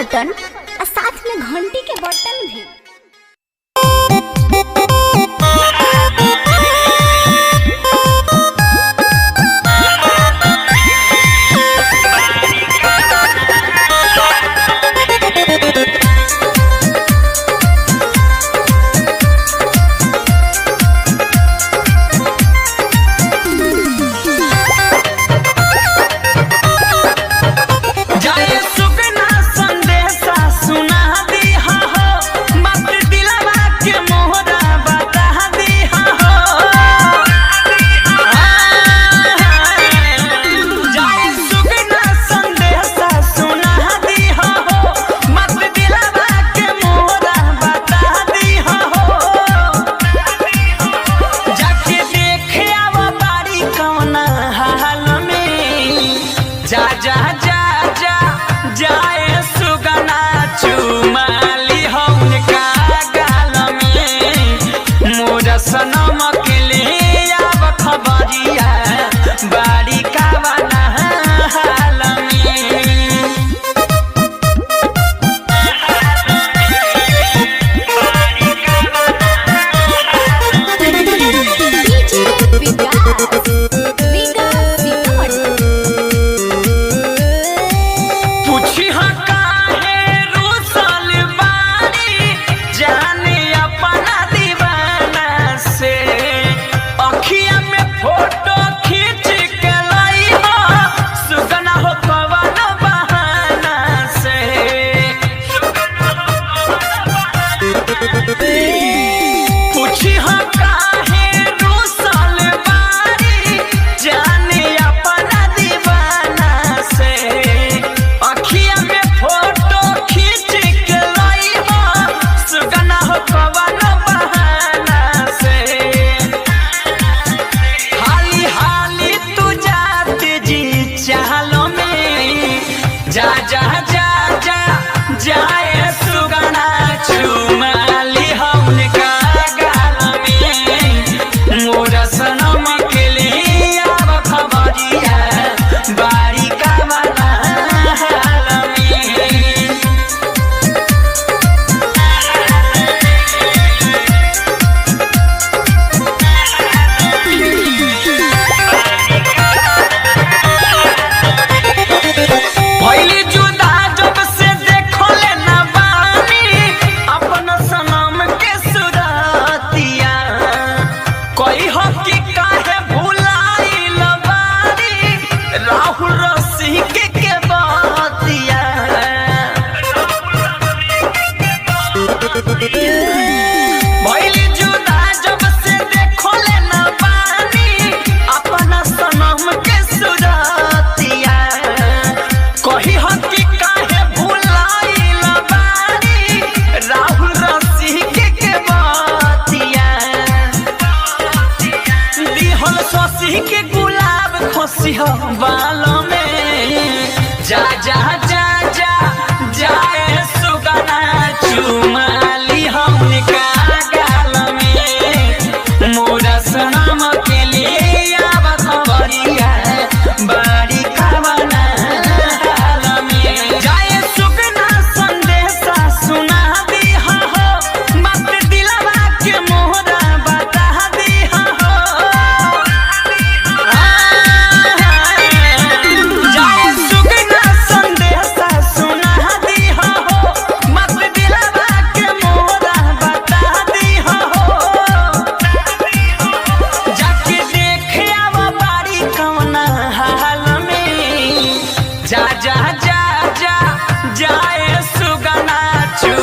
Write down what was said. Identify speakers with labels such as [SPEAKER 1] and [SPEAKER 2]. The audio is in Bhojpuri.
[SPEAKER 1] बटन और साथ में घंटी के बटन भी।
[SPEAKER 2] जा जा जा जा जाए सुगना चुमाली उनका गाल में मोरा सनम के लिए अब खबरिया बाड़ी का बना हाल जा जा जा जा जाए सुगना चुमाली उनका गाल में मोरा सनम के लिए अब खबरिया बारी का बना हाल भइली जुदा जब से देखो ले ना पानी अपना सनम के सुरतिया कही हम कि काहे भुलाइल बानी राहुल रसिक के बतिया दिहल शशि के गुलाब खुशी हो बाल में जा जा जा जा जाए सुगना चुमाली उनका गाल में मोरा सनम के लिए अब खबरिया बाड़ी का बना हाल में जाए सुगना संदेशा सुना दी हो बात दिलवा के मोहरा बता दी हो जाए सुगना संदेशा सुना दी हो बात दिलवा के मोहरा बता दी हो जाके देखे अब बाड़ी कौना हाल में जा जा जा जा जाए सुगना चू